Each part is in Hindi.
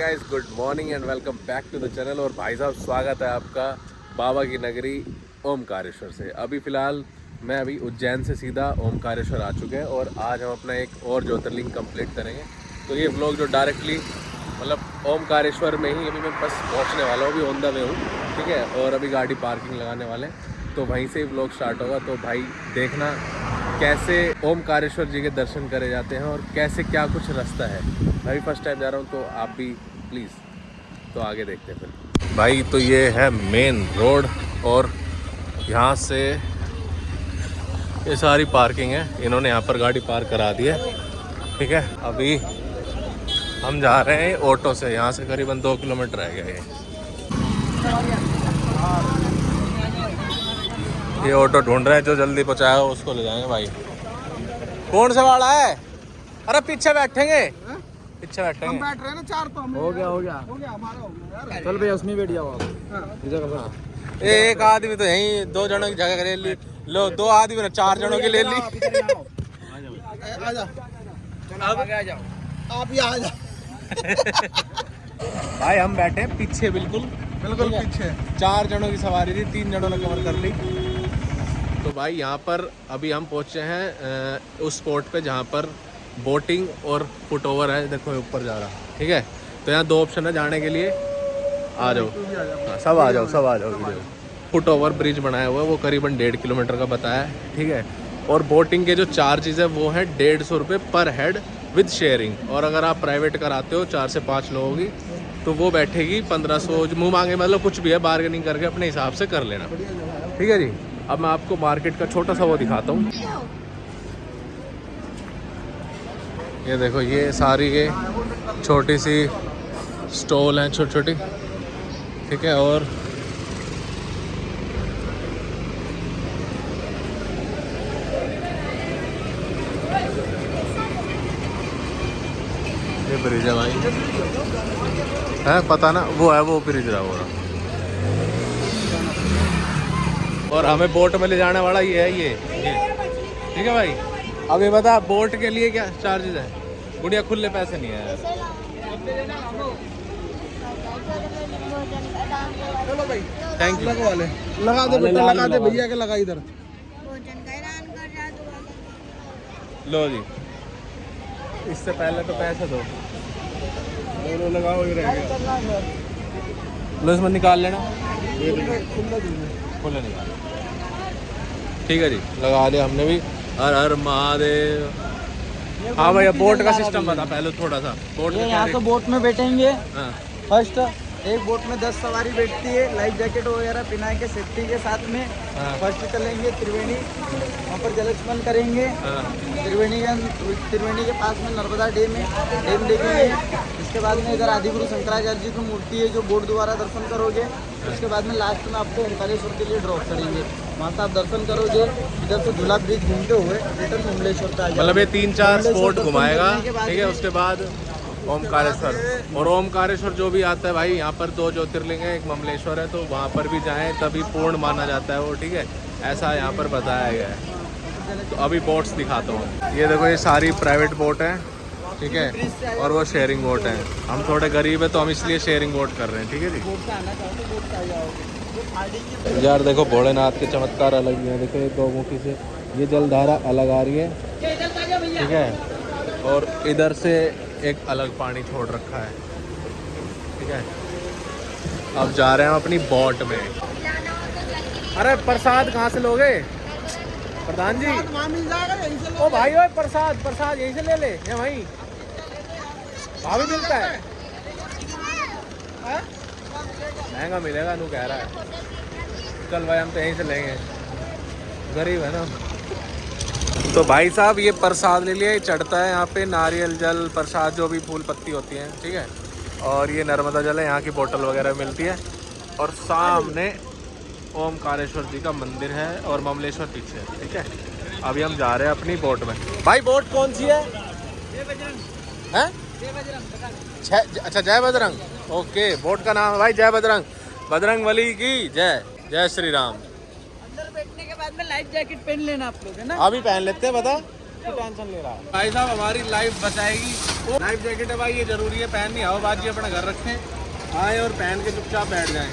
Guys, good morning and welcome back to the channel. और भाई साहब, स्वागत है आपका बाबा की नगरी ओमकारेश्वर से। अभी फ़िलहाल मैं उज्जैन से सीधा ओमकारेश्वर आ चुके हैं और आज हम अपना एक और ज्योतिर्लिंग कंप्लीट करेंगे। तो ये व्लॉग जो डायरेक्टली मतलब ओमकारेश्वर में ही अभी मैं बस पहुंचने वाला हूँ, अभी ऑन द वे हूँ, ठीक है। और अभी गाड़ी पार्किंग लगाने वाले हैं तो वहीं से ही व्लॉग स्टार्ट होगा। तो भाई देखना कैसे ओमकारेश्वर जी के दर्शन करे जाते हैं और कैसे क्या कुछ रास्ता है। मैं भी फर्स्ट टाइम जा रहा हूँ तो आप भी प्लीज़, तो आगे देखते हैं फिर। भाई तो ये है मेन रोड और यहाँ से ये सारी पार्किंग है, इन्होंने यहाँ पर गाड़ी पार्क करा दी है, ठीक है। अभी हम जा रहे हैं ऑटो से, यहाँ से करीबन 2 किलोमीटर रह गया ये ऑटो ढूंढ रहे हैं, जो जल्दी पहुँचाएगा उसको ले जाएंगे। भाई कौन सा वाला है? अरे पीछे बैठेंगे, पीछे बैठेंगे। हम बैठ रहे हैं ना, 4 तो हम हो गया हमारा हो गया यार। चल भैया उसमें बैठ जाओ आप। एक आदमी तो यहीं 2 जनों की जगह ले ली, लो 2 आदमी ने 4 जनों की ले ली। आ जा, अब आगे आ जाओ। आप यहाँ आ जाओ। भाई हम बैठे हैं पीछे, बिल्कुल पीछे 4 जनों की सवारी थी, 3 जनों ने कवर कर ली। तो भाई यहाँ पर अभी हम पहुँचे हैं उस स्पॉट पे जहाँ पर बोटिंग और फुट ओवर है। देखो ऊपर जा रहा, ठीक है। तो यहाँ 2 ऑप्शन है जाने के लिए, आ जाओ, हाँ, सब आ जाओ वीडियो। फुट ओवर ब्रिज बनाया हुआ है, वो करीबन 1.5 किलोमीटर का बताया है, ठीक है। और बोटिंग के जो चार्जेस है वो है 150 रुपये पर हेड विद शेयरिंग। और अगर आप प्राइवेट कराते हो 4 से 5 लोगों की तो वो बैठेगी 1500, मुँह मांगे, मतलब कुछ भी है, बार्गेनिंग करके अपने हिसाब से कर लेना, ठीक है जी। अब मैं आपको मार्केट का छोटा सा वो दिखाता हूँ। ये देखो, ये सारी ये छोटी सी स्टॉल हैं, छोटी छोटी, ठीक है। और ये ब्रिज है भाई, है पता ना, वो है वो ब्रिज रहा, वो रहा। और हमें बोट में ले जाने वाला ये है, ये ठीक है भाई। अब ये बता, बोट के लिए क्या चार्जेस है? गुड़िया खुले पैसे नहीं है। चलो भाई, थैंक यू। लगा दे बेटा, लगा दे भैया के, लगा इधर। लो जी, इससे पहले तो पैसे दो, लगाओ, ये रह गया। लो इसमें निकाल लेना, खुले निकाल, ठीक है जी। लगा दिया हमने भी। हर हर महादेव। हाँ भैया, बोट का सिस्टम बता पहले थोड़ा सा। बोट ये यहाँ तो बोट में बैठेंगे। हाँ, फर्स्ट एक बोट में 10 सवारी बैठती है, लाइफ जैकेट वगैरह पहना के सेफ्टी के साथ में। हाँ। फर्स्ट चलेंगे त्रिवेणी, वहाँ पर जलस्मरण करेंगे। हाँ। त्रिवेणी के पास में नर्मदा डैम है, डैम देखेंगे। इसके बाद में इधर आदिगुरु शंकराचार्य जी की मूर्ति है, जो बोट द्वारा दर्शन करोगे। उसके बाद में लास्ट में आपको ओंकारेश्वर के लिए ड्रॉप करेंगे, वहाँ से आप दर्शन करोगे। इधर से झूला ब्रिज घूमते हुए रिटर्न ओमलेश्वर पे आ जाओगे। मतलब ये 3-4 स्पॉट घुमाएगा, ठीक है। उसके बाद ओमकारेश्वर, और ओमकारेश्वर जो भी आता है भाई, यहाँ पर 2 ज्योतिर्लिंग है, एक ममलेश्वर है, तो वहाँ पर भी जाएं तभी पूर्ण माना जाता है वो, ठीक है। ऐसा यहाँ पर बताया गया है। तो अभी बोट्स दिखाता हूँ। ये देखो, ये सारी प्राइवेट बोट है, ठीक है। और वो शेयरिंग बोट है। हम थोड़े गरीब है तो हम इसलिए शेयरिंग बोट कर रहे हैं, ठीक है जी। यार देखो, भोलेनाथ के चमत्कार अलग ही हैं। देखो, ये गौमुखी से ये जलधारा अलग आ रही है, ठीक है। और इधर से एक अलग पानी छोड़ रखा है, ठीक है। अब जा रहे हैं हम अपनी बोट में। अरे प्रसाद कहाँ से लोगे प्रधान जी? वहाँ मिल जाएगा, यहीं से ओ भाई, ओ प्रसाद यहीं से ले ले, ये वहीं भाभी मिलता है, महंगा मिलेगा, नू कह रहा है। चल भाई, हम तो यहीं से लेंगे, गरीब है ना। तो भाई साहब, ये प्रसाद ले लिया, ये चढ़ता है यहाँ पे, नारियल जल प्रसाद, जो भी फूल पत्ती होती हैं, ठीक है। और ये नर्मदा जल है, यहाँ की बोतल वगैरह मिलती है। और सामने ओमकारेश्वर जी का मंदिर है और ममलेश्वर पीछे, ठीक है। अभी हम जा रहे हैं अपनी बोट में। भाई बोट कौन सी है? अच्छा, जय बजरंग। ओके, बोट का नाम है भाई जय बजरंग, बजरंग बली की जय, जय श्री राम। अंदर बैठने के बाद में लाइफ जैकेट पहन लेना आप लोग, है ना? अभी पहन लेते हैं, बता। टेंशन ले रहा है। भाई साहब हमारी लाइफ बचाएगी। लाइफ जैकेट है भाई, ये जरूरी है पहननी। हवाबाजी अपना घर रखें, आए और पहन के चुपचाप बैठ जाएं।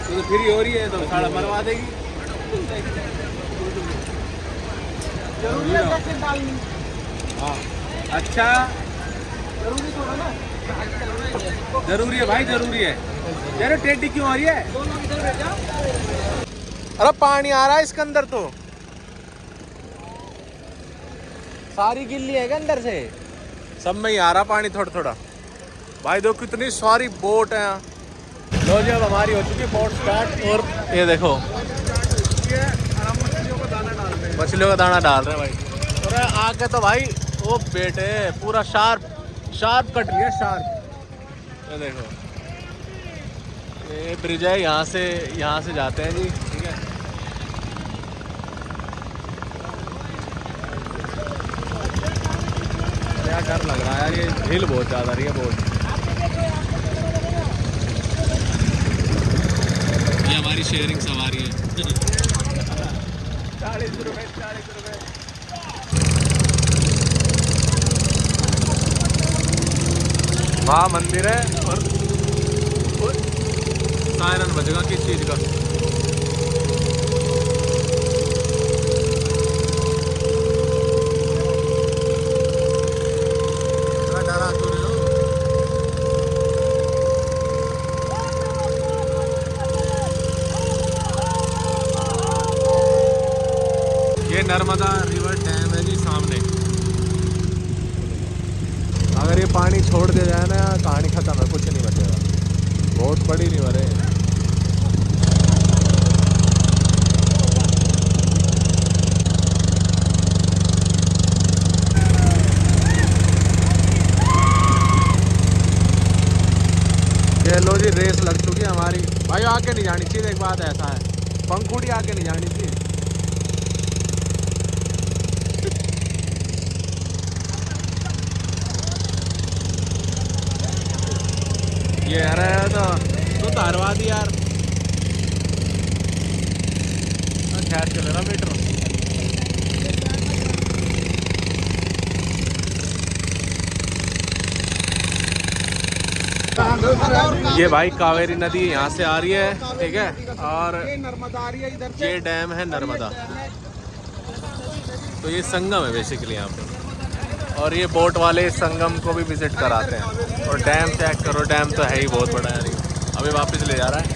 तो फ्री हो रही है तो साड़ा मरवा देगी। जरूरी है जैकेट डालनी। हाँ अच्छा, जरूरी थोड़ा ना, जरूरी है भाई, जरूरी है। यार टेढ़ी क्यों आ रही है? दोनों इधर बैठ जाओ। अरे पानी आ रहा है इसके अंदर, तो सारी गिल्ली है क्या अंदर से? सब में ही आ रहा पानी थोड़ा थोड़ा। भाई देखो कितनी सारी बोट है यहाँ। लो जी अब हमारी हो चुकी है बोट स्टार्ट। और ये देखो मछलियों का दाना डाल रहे हैं भाई। और आके तो भाई वो बेटे पूरा शार्प कट लिया, शार्प। ये देखो ये ब्रिज है, यहाँ से जाते हैं जी। ठीक है, क्या डर लग रहा है यार, ये झील बहुत ज़्यादा रही है बोट। ये हमारी शेयरिंग सवारी है। 40 रुपए 40 रुपए। वहाँ मंदिर है और सायरन बजेगा किस चीज़ का। डरा क्यों रहे हो? ये नर्मदा रिवर डैम है जी सामने। अगर ये पानी छोड़ दिया जाए ना, कहानी खत्म है, कुछ नहीं बचेगा। बहुत बड़ी रिवर है। ये लो जी रेस लग चुकी है हमारी। भाई आके नहीं जानी चाहिए, एक बात ऐसा है, पंखुड़ी आके नहीं जानी चाहिए। ये अरे तो तारवा दी यार। खैर चले ना मीटर। ये भाई कावेरी नदी यहाँ से आ रही है, ठीक है, और ये नर्मदा आ रही है इधर से। ये डैम है नर्मदा। तो ये संगम है बेसिकली यहाँ पे। और ये बोट वाले संगम को भी विजिट कराते हैं। और डैम चेक करो, डैम तो है ही बहुत बड़ा है। अभी वापस ले जा रहा है,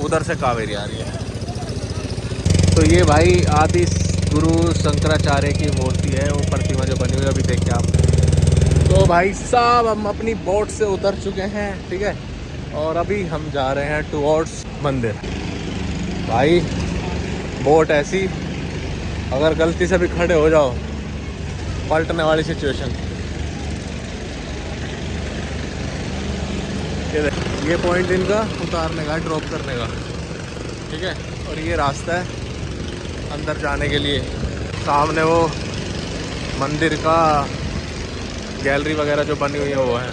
उधर से कावेरी आ रही है। तो ये भाई आदि गुरु शंकराचार्य की मूर्ति है, वो प्रतिमा जो बनी हुई है, अभी देखिए आप। तो भाई साहब हम अपनी बोट से उतर चुके हैं, ठीक है, और अभी हम जा रहे हैं टुवर्ड्स मंदिर। भाई बोट ऐसी, अगर गलती से भी खड़े हो जाओ, पलटने वाली सिचुएशन। ये पॉइंट इनका उतारने का, ड्रॉप करने का, ठीक है। और ये रास्ता है अंदर जाने के लिए। सामने वो मंदिर का गैलरी वगैरह जो बनी हुई है वो है।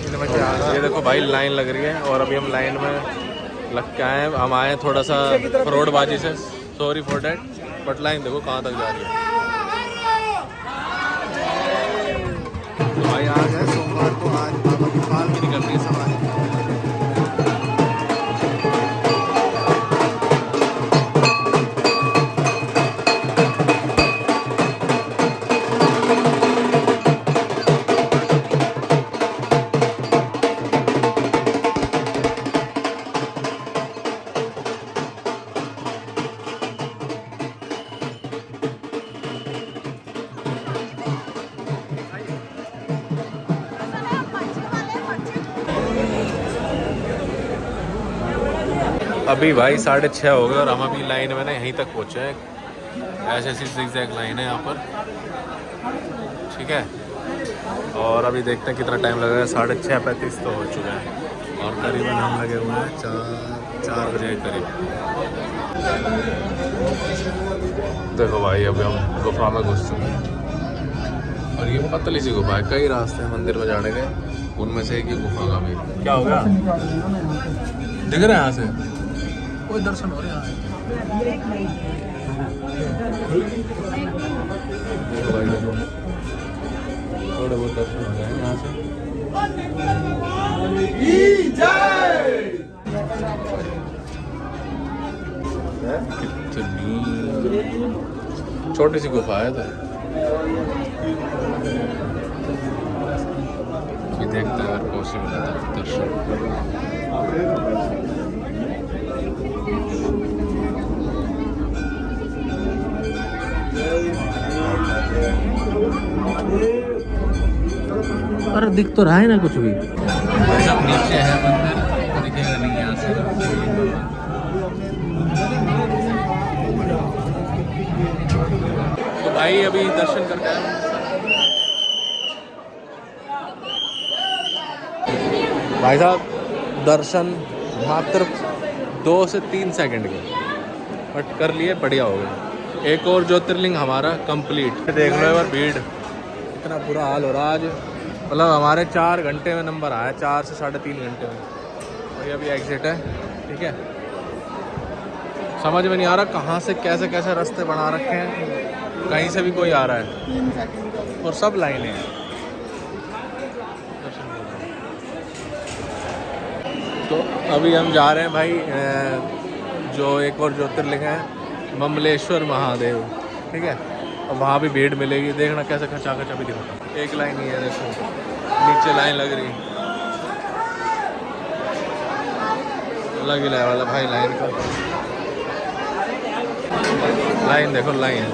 इनमें क्या है, ये देखो भाई लाइन लग रही है और अभी हम लाइन में लग के आए हैं। हम आए थोड़ा सा फ्रॉडबाजी से, sorry for that, but line देखो कहाँ तक जा रही है। तो भाई आज है सोमवार को, आज बाबा की पाल भी निकल रही है सवारी। अभी भाई 6:30 हो गए और हम अभी लाइन में ना यहीं तक पहुँचे हैं। ऐसे ऐसी zigzag लाइन है यहाँ पर, ठीक है। और अभी देखते हैं कितना टाइम लगेगा। 6:35 तो हो चुका है और करीबन हम लगे हुए हैं 4 बजे के करीब। देखो भाई अभी हम गुफा में घुस चुके हैं और ये पतली सी गुफा है। कई रास्ते हैं मंदिर में जाने के, उनमें से एक ही गुफा का भी। क्या हो गया, दिख रहा है यहाँ से कोई दर्शन हो रहे हैं। छोटी सी गुफा है तो ये देखते हैं अगर पॉसिबल है तो दर्शन। अरे दिख तो रहा है ना कुछ भी। सब नीचे है मंदिर, तो दिखेगा नहीं यहाँ से। तो भाई अभी दर्शन करते हैं। भाई साहब दर्शन मात्र 2 से 3 सेकंड के, बट कर लिए, बढ़िया हो गया। एक और ज्योतिर्लिंग हमारा कंप्लीट। देख लो यार भीड़, इतना बुरा हाल हो रहा आज। मतलब हमारे 4 घंटे में नंबर आया, 4 से 3.5 घंटे में। और ये अभी एग्जिट है, ठीक है। समझ में नहीं आ रहा कहाँ से कैसे कैसे रास्ते बना रखे हैं, कहीं से भी कोई आ रहा है और सब लाइनें हैं। तो अभी हम जा रहे हैं भाई, जो एक और ज्योतिर्लिंग है ममलेश्वर महादेव, ठीक है। और वहाँ भी भीड़ मिलेगी, देखना कैसे खचा खचा भी दिखा। एक लाइन ही है, देखो नीचे लाइन लग रही, अलग ही लेवल है भाई लाइन का। लाइन देखो, लाइन है।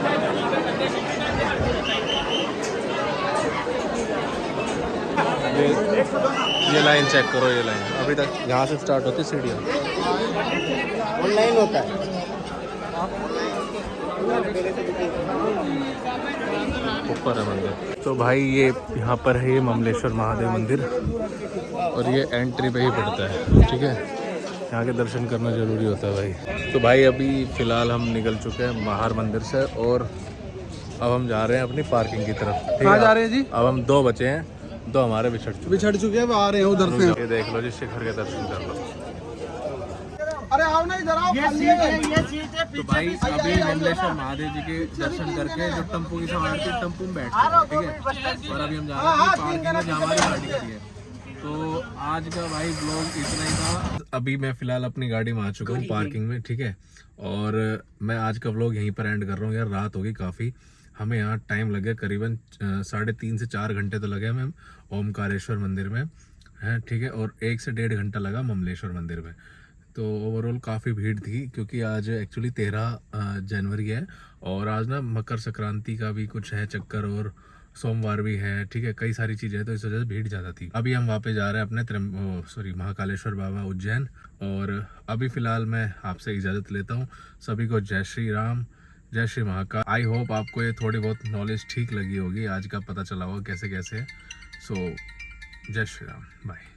ये लाइन चेक करो, ये लाइन अभी तक यहाँ से स्टार्ट होती सीढ़ियाँ। ऑनलाइन होता है। ऊपर है मंदिर। तो भाई ये यहाँ पर है ये ममलेश्वर महादेव मंदिर, और ये एंट्री पे ही पड़ता है, ठीक है। यहाँ के दर्शन करना जरूरी होता है भाई। तो भाई अभी फ़िलहाल हम निकल चुके हैं बाहर मंदिर से, और अब हम जा रहे हैं अपनी पार्किंग की तरफ। कहाँ जा रहे हैं जी? अब हम 2 बचे हैं, 2 हमारे बिछड़ चुके हैं, आ रहे हैं उधर से। ये देख लो जी, शिखर के दर्शन कर लो। अरे आओ ना, इधर आओ। तो भाई अभी ममलेश्वर महादेव जी के दर्शन करके जो टम्पू की सवारी थी, टम्पू में बैठ गए, ठीक है। और अभी हम जा रहे हैं पार्किंग में जहाँ हमारी गाड़ी खड़ी है। तो आज का भाई ब्लॉग इतना ही था। अभी मैं फ़िलहाल अपनी गाड़ी में आ चुका हूँ पार्किंग में, ठीक है। और मैं आज का ब्लॉग यहीं पर एंड कर रहा हूँ यार, रात होगी काफ़ी। हमें यहाँ टाइम लगे करीबन 3.5 से 4 घंटे तो लगे हमें ओमकारेश्वर मंदिर में, है, ठीक है। और 1 से 1.5 घंटा लगा ममलेश्वर मंदिर में। तो ओवरऑल काफ़ी भीड़ थी, क्योंकि आज एक्चुअली 13 जनवरी है, और आज ना मकर संक्रांति का भी कुछ है चक्कर, और सोमवार भी है, ठीक है। कई सारी चीज़ें हैं, तो इस वजह से भीड़ ज़्यादा थी। अभी हम वापस जा रहे हैं अपने महाकालेश्वर बाबा उज्जैन। और अभी फ़िलहाल मैं आपसे इजाज़त लेता हूँ। सभी को जय श्री राम, जय श्री महाकाल। आई होप आपको ये थोड़ी बहुत नॉलेज ठीक लगी होगी, आज का पता चला होगा कैसे कैसे। सो जय श्री राम, बाय।